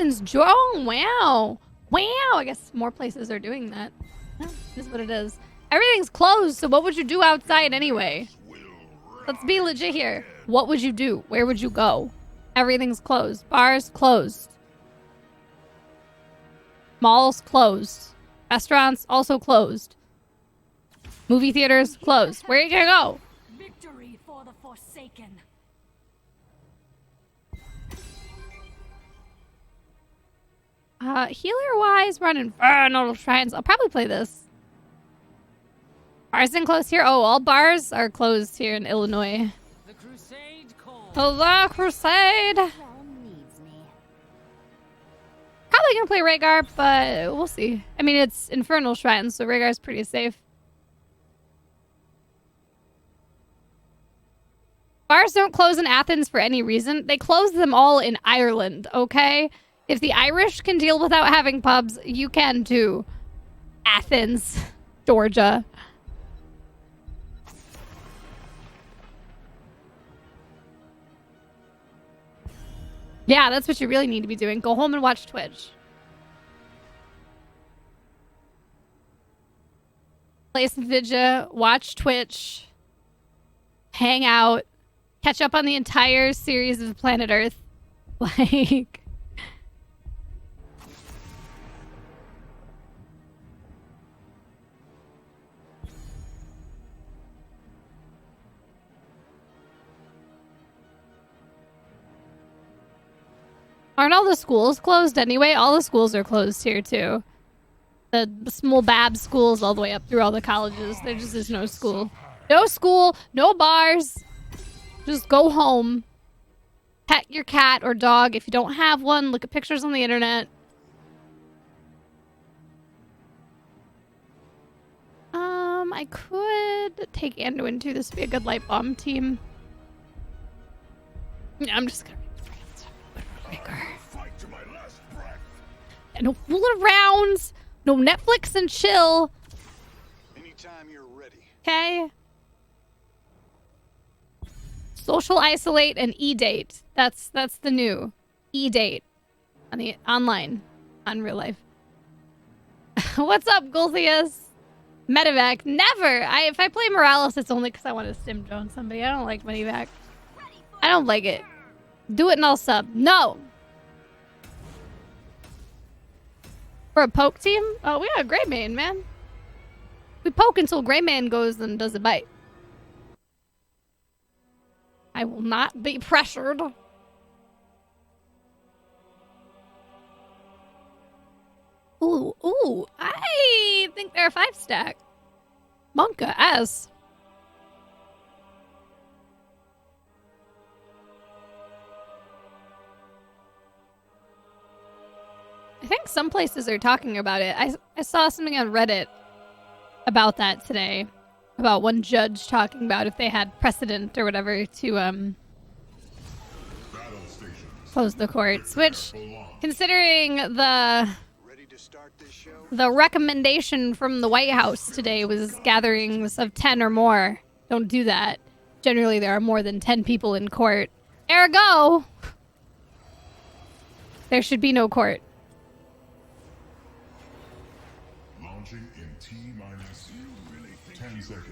Athens. Oh, wow. Wow. I guess more places are doing that. Well, this is what it is. Everything's closed, so what would you do outside anyway? Let's be legit here. What would you do? Where would you go? Everything's closed. Bars closed. Malls closed. Restaurants also closed. Movie theaters closed. Where are you gonna go? Victory for the Forsaken. Healer-wise, run Infernal Shrines. I'll probably play this. Bars and closed here. Oh, all bars are closed here in Illinois. The crusade calls. Oh, the crusade. Probably gonna play Rehgar, but we'll see. I mean, it's Infernal Shrines, so Rehgar's pretty safe. Bars don't close in Athens for any reason. They close them all in Ireland, okay? If the Irish can deal without having pubs, you can too. Athens, Georgia. Yeah, that's what you really need to be doing. Go home and watch Twitch. Play some Vidya, watch Twitch, hang out, catch up on the entire series of Planet Earth. Like... Aren't all the schools closed anyway? All the schools are closed here, too. The small Bab schools all the way up through all the colleges. There just is no school. No school, no bars. Just go home. Pet your cat or dog. If you don't have one, look at pictures on the internet. I could take Anduin too. This would be a good light bomb team. Yeah, I'm just gonna Rehgar. No fooling arounds. No Netflix and chill. Anytime you're ready. Okay. Social isolate and e-date. That's the new e-date on the online, on real life. What's up, Gulthius? Medevac, never. If I play Morales, it's only because I want to stim drone somebody. I don't like Medevac. I don't like it. Do it and I'll sub. No. For a poke team? Oh, we got a Grey Man, man. We poke until Grey Man goes and does a bite. I will not be pressured. Ooh, I think they're a 5-stack. Monka S. I think some places are talking about it. I saw something on Reddit about that today. About one judge talking about if they had precedent or whatever to close the courts. Which, considering the recommendation from the White House today was gatherings of 10 or more. Don't do that. Generally, there are more than 10 people in court. Ergo, there should be no court. Launching in T-minus 10 seconds.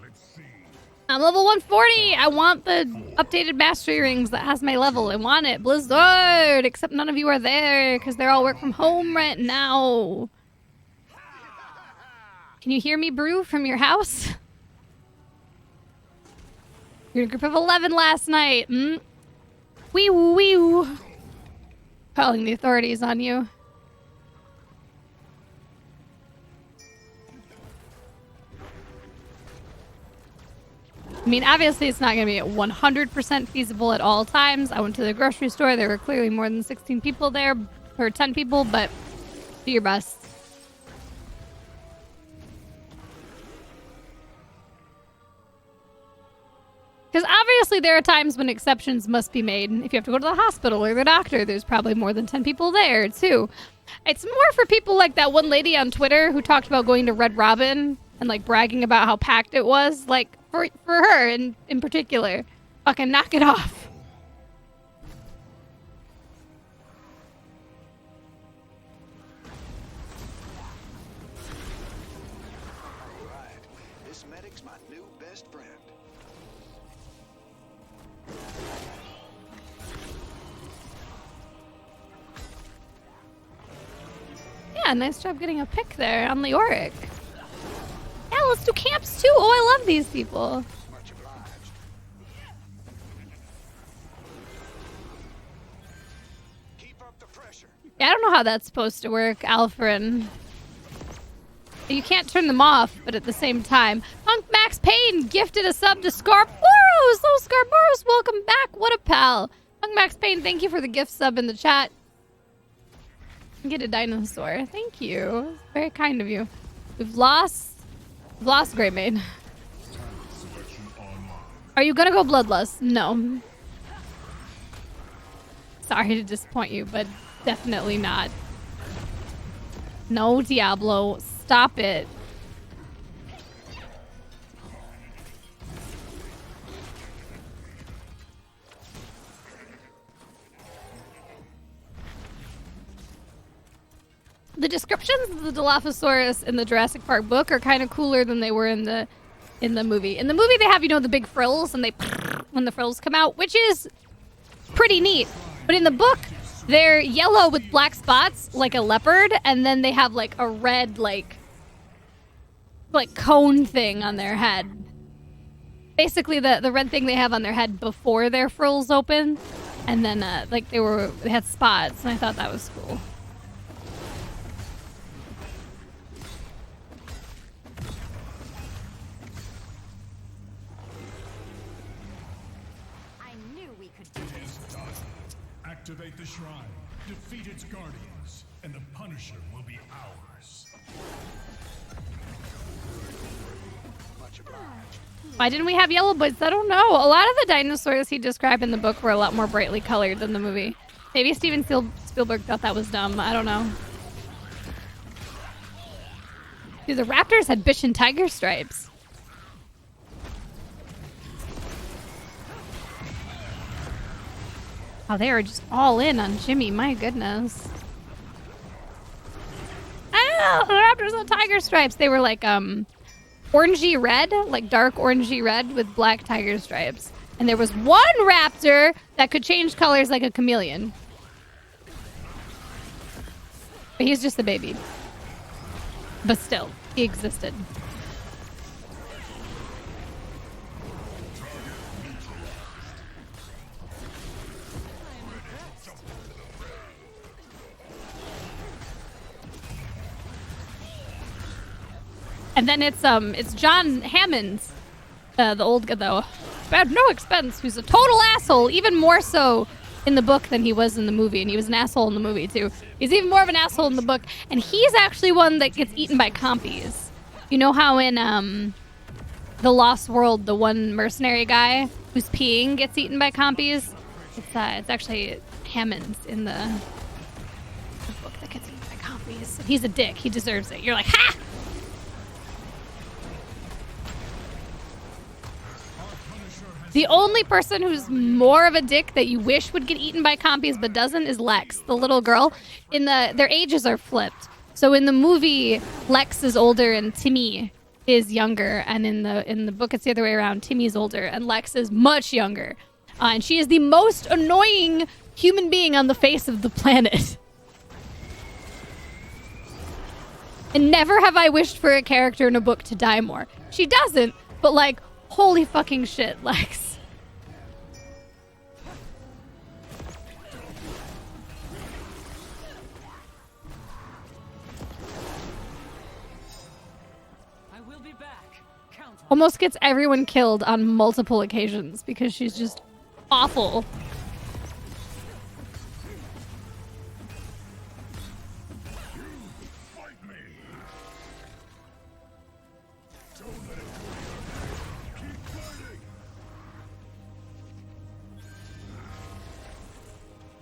Let's see. I'm level 140. I want the updated mastery rings that has my level. I want it. Blizzard! Except none of you are there because they're all work from home right now. Can you hear me, Brew, from your house? You're in a group of 11 last night. Wee woo wee woo. Calling the authorities on you. I mean, obviously it's not going to be 100% feasible at all times. I went to the grocery store. There were clearly more than 16 people there, or 10 people, but do your best. Because obviously there are times when exceptions must be made. If you have to go to the hospital or the doctor, there's probably more than 10 people there, too. It's more for people like that one lady on Twitter who talked about going to Red Robin and, like, bragging about how packed it was. Like, for her in particular. Fucking knock it off. Yeah, nice job getting a pick there on Leoric. Yeah, let's do camps too. Oh, I love these people. Much obliged. Keep up the pressure. Yeah, I don't know how that's supposed to work, Alfred. You can't turn them off, but at the same time. Punk Max Payne gifted a sub to Scarboros. Oh, Scarboros, welcome back. What a pal. Punk Max Payne, thank you for the gift sub in the chat. Get a dinosaur. Thank you. Very kind of you. We've lost Great Maid. Are you gonna go Bloodlust? No. Sorry to disappoint you, but definitely not. No, Diablo. Stop it. The descriptions of the Dilophosaurus in the Jurassic Park book are kind of cooler than they were in the movie. In the movie, they have, you know, the big frills, and they when the frills come out, which is pretty neat. But in the book, they're yellow with black spots, like a leopard, and then they have like a red, like cone thing on their head. Basically, the red thing they have on their head before their frills open, and then like they had spots, and I thought that was cool. Activate the shrine, defeat its guardians, and the Punisher will be ours. Much obliged. Why didn't we have yellow boots? I don't know. A lot of the dinosaurs he described in the book were a lot more brightly colored than the movie. Maybe Steven Spielberg thought that was dumb. I don't know. Dude, the raptors had bitchin' tiger stripes. Oh, they are just all in on Jimmy. My goodness. Ah, the raptors had tiger stripes. They were like orangey red, like dark orangey red with black tiger stripes. And there was one raptor that could change colors like a chameleon. But he's just a baby. But still, he existed. And then it's John Hammond's, the old guy though, at no expense, who's a total asshole, even more so in the book than he was in the movie, and he was an asshole in the movie too. He's even more of an asshole in the book, and he's actually one that gets eaten by compies. You know how in The Lost World, the one mercenary guy who's peeing gets eaten by compies? It's actually Hammond's in the book that gets eaten by compies. He's a dick. He deserves it. You're like, ha! The only person who's more of a dick that you wish would get eaten by compies but doesn't is Lex, the little girl. Their ages are flipped. So in the movie, Lex is older and Timmy is younger, and in the book it's the other way around. Timmy's older and Lex is much younger. And she is the most annoying human being on the face of the planet. And never have I wished for a character in a book to die more. She doesn't, but like, holy fucking shit, Lex. I will be back. Count on Almost gets everyone killed on multiple occasions because she's just awful.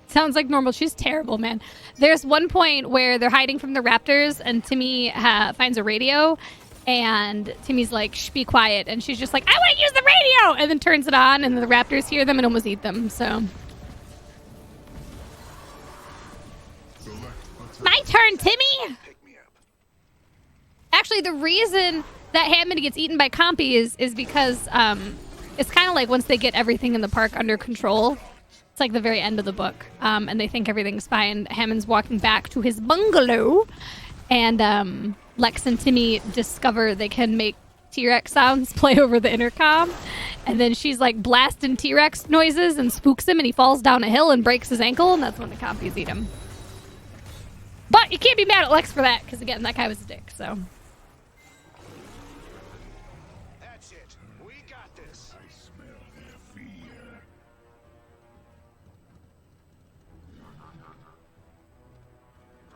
Sounds like normal. She's terrible, man. There's one point where they're hiding from the raptors and Timmy finds a radio and Timmy's like, shh, be quiet. And she's just like, I want to use the radio! And then turns it on and the raptors hear them and almost eat them, so. My turn, Timmy! Pick me up. Actually, the reason that Hammond gets eaten by compies is because it's kind of like once they get everything in the park under control. It's like the very end of the book, and they think everything's fine. Hammond's walking back to his bungalow, and Lex and Timmy discover they can make T-Rex sounds play over the intercom, and then she's like blasting T-Rex noises and spooks him, and he falls down a hill and breaks his ankle, and that's when the compies eat him. But you can't be mad at Lex for that, because again, that guy was a dick, so. That's it. We got this. I smell their fear.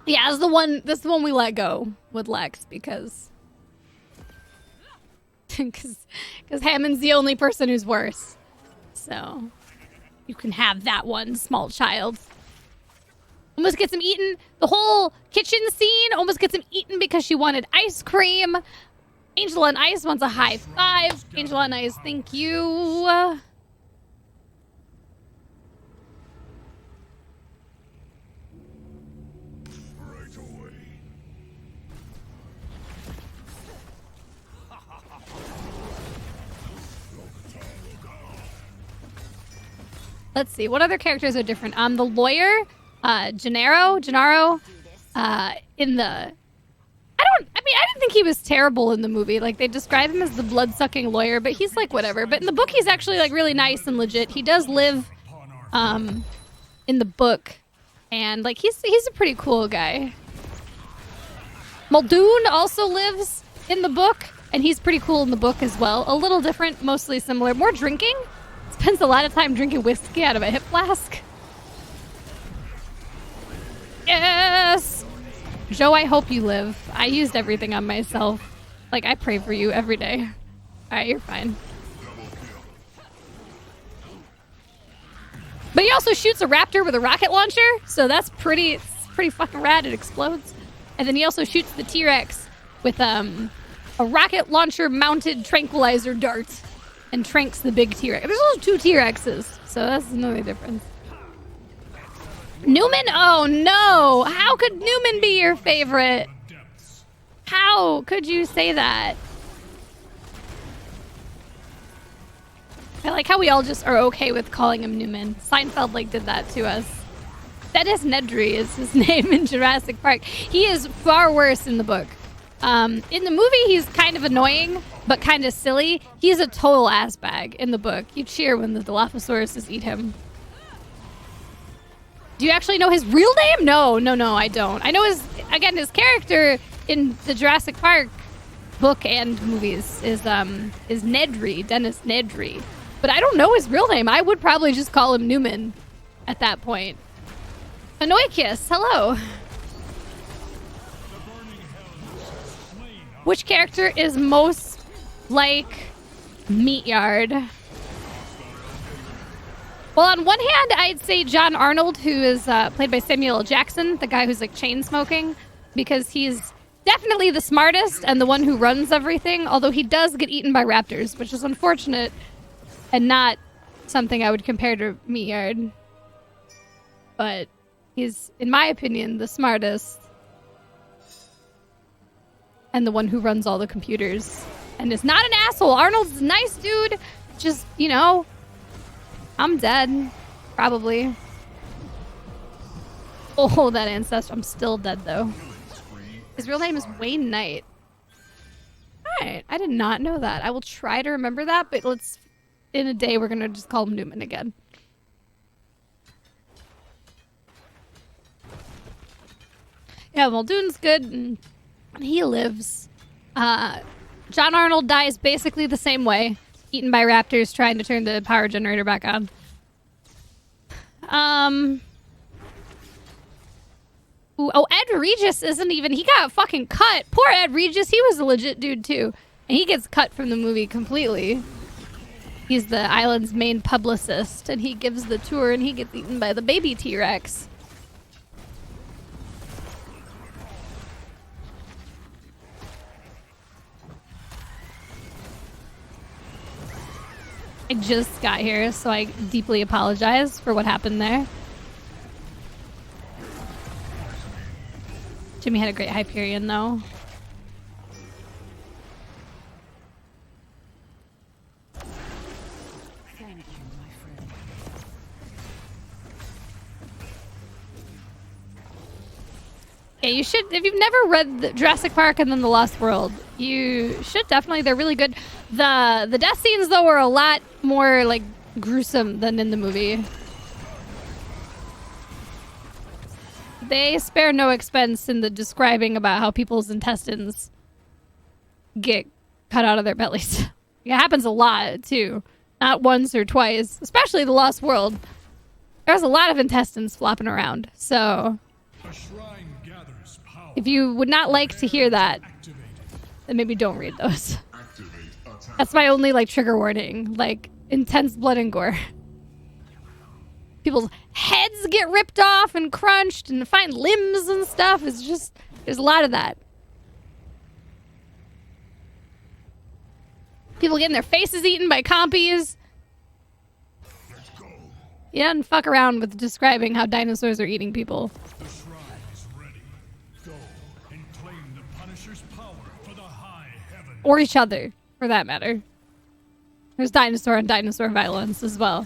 Yeah, this is the one we let go with Lex, because Hammond's the only person who's worse. So you can have that one, small child. Almost gets him eaten. The whole kitchen scene almost gets him eaten because she wanted ice cream. Angel on Ice wants a high five. Angel on Ice, thank you. Right away. Let's see, what other characters are different? The lawyer, Gennaro, in the... I didn't think he was terrible in the movie. Like, they describe him as the blood-sucking lawyer, but he's like, whatever. But in the book, he's actually, like, really nice and legit. He does live, in the book. And, like, he's a pretty cool guy. Muldoon also lives in the book, and he's pretty cool in the book as well. A little different, mostly similar. More drinking. Spends a lot of time drinking whiskey out of a hip flask. Yes! Joe, I hope you live. I used everything on myself. Like, I pray for you every day. Alright, you're fine. But he also shoots a raptor with a rocket launcher, so that's pretty fucking rad. It explodes. And then he also shoots the T-Rex with a rocket launcher mounted tranquilizer dart and tranks the big T-Rex. There's also 2 T-Rexes, so that's another difference. Newman? Oh no! How could Newman be your favorite? How could you say that? I like how we all just are okay with calling him Newman. Seinfeld like did that to us. Dennis Nedry is his name in Jurassic Park. He is far worse in the book. In the movie, he's kind of annoying, but kind of silly. He's a total ass bag in the book. You cheer when the Dilophosaurus eat him. Do you actually know his real name? No, I don't. I know his character in the Jurassic Park book and movies is Nedry, Dennis Nedry. But I don't know his real name. I would probably just call him Newman at that point. Anoikius, hello. Which character is most like Meatyard? Well, on one hand, I'd say John Arnold, who is played by Samuel L. Jackson, the guy who's like chain smoking, because he's definitely the smartest and the one who runs everything, although he does get eaten by raptors, which is unfortunate and not something I would compare to Meatyard. But he's, in my opinion, the smartest and the one who runs all the computers and is not an asshole. Arnold's a nice dude, just, you know... I'm dead. Probably. Oh, that ancestor. I'm still dead, though. His real name is Wayne Knight. Alright. I did not know that. I will try to remember that, but let's... In a day, we're gonna just call him Newman again. Yeah, Muldoon's good, and he lives. John Arnold dies basically the same way. Eaten by raptors trying to turn the power generator back on. Ooh, oh, Ed Regis isn't even... He got fucking cut. Poor Ed Regis. He was a legit dude, too. And he gets cut from the movie completely. He's the island's main publicist. And he gives the tour and he gets eaten by the baby T-Rex. I just got here, so I deeply apologize for what happened there. Jimmy had a great Hyperion, though. Thank you, my friend. Yeah, you should. If you've never read Jurassic Park and then The Lost World, you should definitely. They're really good. The death scenes though are a lot more like gruesome than in the movie. They spare no expense in the describing about how people's intestines get cut out of their bellies. It happens a lot too, not once or twice. Especially The Lost World. There's a lot of intestines flopping around. So A shrine gathers power. if you would not like to hear that, then maybe don't read those. That's my only like trigger warning. Like intense blood and gore. People's heads get ripped off and crunched and find limbs and stuff. It's just, there's a lot of that. People getting their faces eaten by compies. You don't fuck around with describing how dinosaurs are eating people. The shrine is ready. Go and claim the Punisher's power for the high heaven. Or each other, for that matter. There's dinosaur and dinosaur violence as well.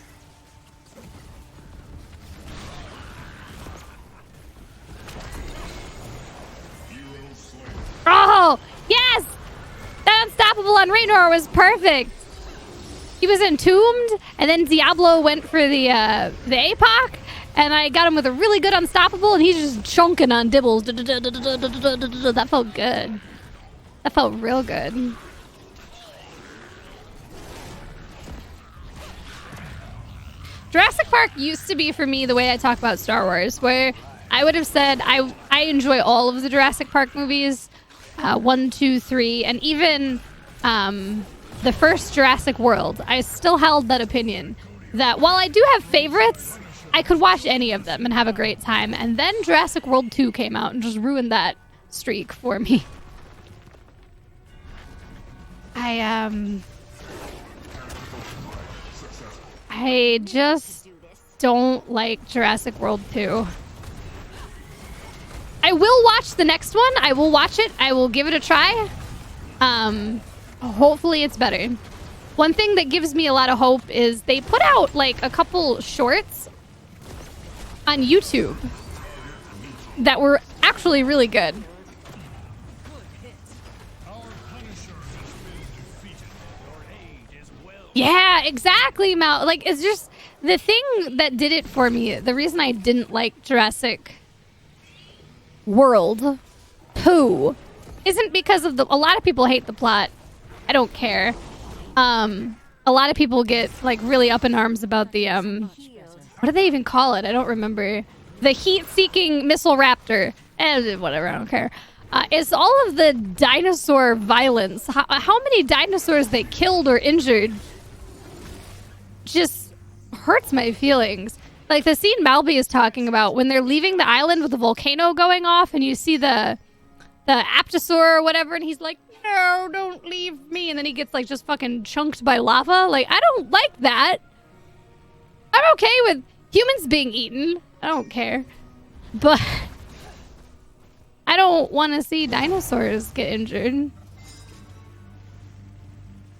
Oh, yes! That Unstoppable on Raynor was perfect. He was entombed, and then Diablo went for the APOC, and I got him with a really good Unstoppable, and he's just chunking on dibbles. That felt good. That felt real good. Jurassic Park used to be for me the way I talk about Star Wars, where I would have said I enjoy all of the Jurassic Park movies, 1, 2, 3, and even the first Jurassic World. I still held that opinion that while I do have favorites, I could watch any of them and have a great time. And then Jurassic World 2 came out and just ruined that streak for me. I just don't like Jurassic World 2. I will watch the next one. I will watch it. I will give it a try. Hopefully it's better. One thing that gives me a lot of hope is they put out like a couple shorts on YouTube that were actually really good. Yeah, exactly, Mal. Like, it's just the thing that did it for me. The reason I didn't like Jurassic World 2 isn't because of a lot of people hate the plot. I don't care. A lot of people get like really up in arms about the what do they even call it? I don't remember. The heat-seeking missile raptor. Whatever, I don't care. It's all of the dinosaur violence. How many dinosaurs they killed or injured just hurts my feelings. Like the scene Malby is talking about when they're leaving the island with the volcano going off and you see the Aptosaur or whatever, and he's like, no, don't leave me. And then he gets like just fucking chunked by lava. Like, I don't like that. I'm okay with humans being eaten. I don't care. But I don't want to see dinosaurs get injured.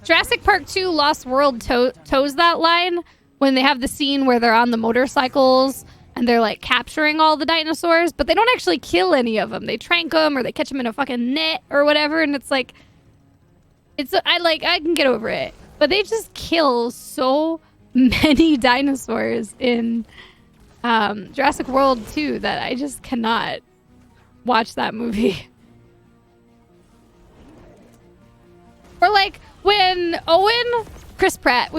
Jurassic Park 2 Lost World toes that line when they have the scene where they're on the motorcycles and they're like capturing all the dinosaurs, but they don't actually kill any of them. They trank them or they catch them in a fucking net or whatever, and it's like, I can get over it. But they just kill so many dinosaurs in Jurassic World 2 that I just cannot watch that movie. Or like when Chris Pratt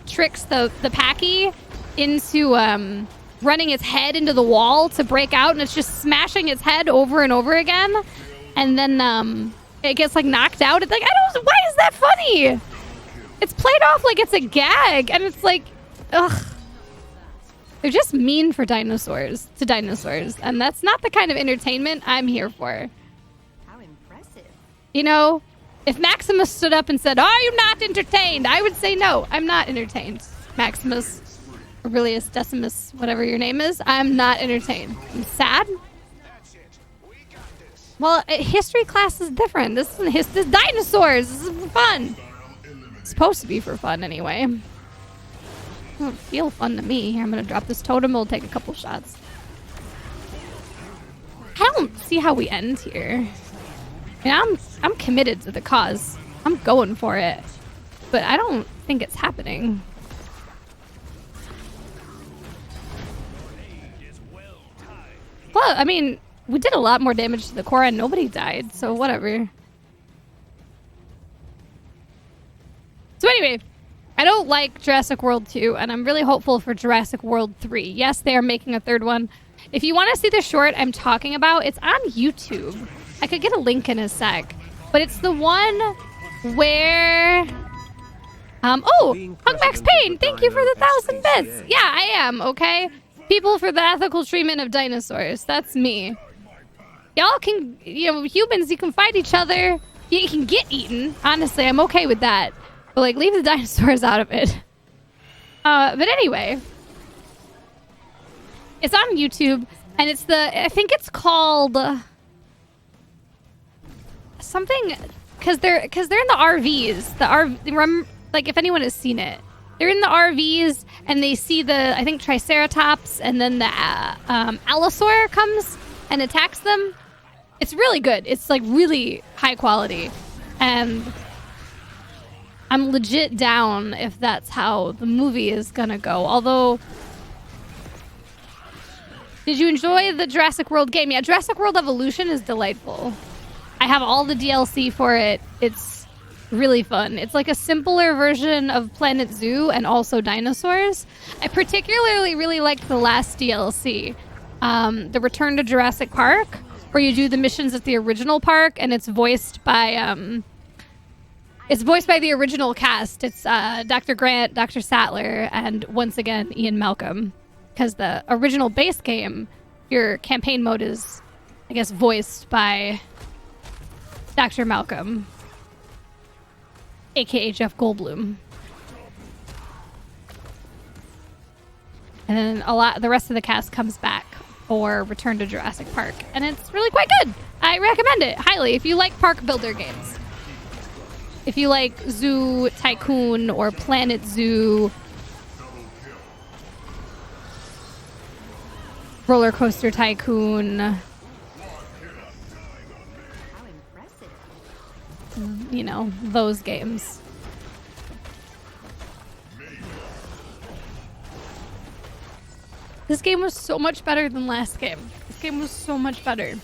tricks the Packy into running its head into the wall to break out, and it's just smashing its head over and over again, and then it gets like knocked out. It's like, why is that funny? It's played off like it's a gag, and it's like, ugh. They're just mean to dinosaurs, and that's not the kind of entertainment I'm here for. How impressive. You know, if Maximus stood up and said, "Are you not entertained?" I would say, "No, I'm not entertained." Maximus, Aurelius Decimus, whatever your name is, I'm not entertained. I'm sad. Well, history class is different. This is dinosaurs. This is for fun. It's supposed to be for fun anyway. It don't feel fun to me. Here, I'm gonna drop this totem. We'll take a couple shots. I don't see how we end here. I mean, I'm committed to the cause. I'm going for it. But I don't think it's happening. Well, I mean, we did a lot more damage to the core and nobody died, so whatever. So anyway, I don't like Jurassic World 2, and I'm really hopeful for Jurassic World 3. Yes, they are making a third one. If you want to see the short I'm talking about, it's on YouTube. I could get a link in a sec. But it's the one where... oh, Hungmax Payne, thank you for the 1,000 bits. Yeah, I am, okay? People for the ethical treatment of dinosaurs. That's me. Y'all can, you know, humans, you can fight each other. You can get eaten. Honestly, I'm okay with that. But, like, leave the dinosaurs out of it. But anyway. It's on YouTube. And it's the, I think it's called... something... Because they're in the RVs. The RV... Like, if anyone has seen it. They're in the RVs, and they see the, I think, Triceratops, and then the Allosaur comes and attacks them. It's really good. It's, like, really high quality. And I'm legit down if that's how the movie is gonna go. Although, did you enjoy the Jurassic World game? Yeah, Jurassic World Evolution is delightful. I have all the DLC for it. It's really fun. It's like a simpler version of Planet Zoo and also dinosaurs. I particularly really liked the last DLC, the Return to Jurassic Park, where you do the missions at the original park, and it's voiced by the original cast. It's Dr. Grant, Dr. Sattler, and once again Ian Malcolm, because the original base game, your campaign mode is, I guess, voiced by Dr. Malcolm, aka Jeff Goldblum. And then the rest of the cast comes back for Return to Jurassic Park. And it's really quite good. I recommend it highly if you like park builder games. If you like Zoo Tycoon or Planet Zoo, Roller Coaster Tycoon, How impressive. you know, those games. This game was so much better than last game. This game was so much better.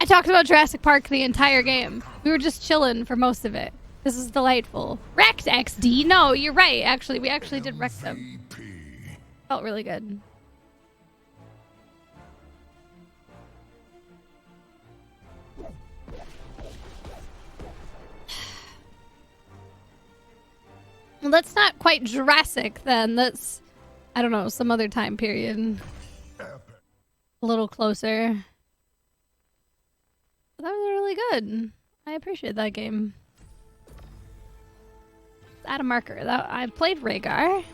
I talked about Jurassic Park the entire game. We were just chilling for most of it. This is delightful. Wrecked XD. No, you're right. Actually, we actually did wreck them. Felt really good. Well, that's not quite Jurassic then. That's, I don't know, some other time period. A little closer. That was really good. I appreciate that game. Let's add a marker. I played Rehgar.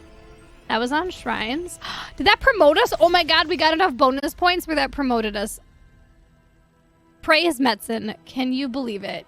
That was on Shrines. Did that promote us? Oh my god, we got enough bonus points where that promoted us. Praise Metzen. Can you believe it?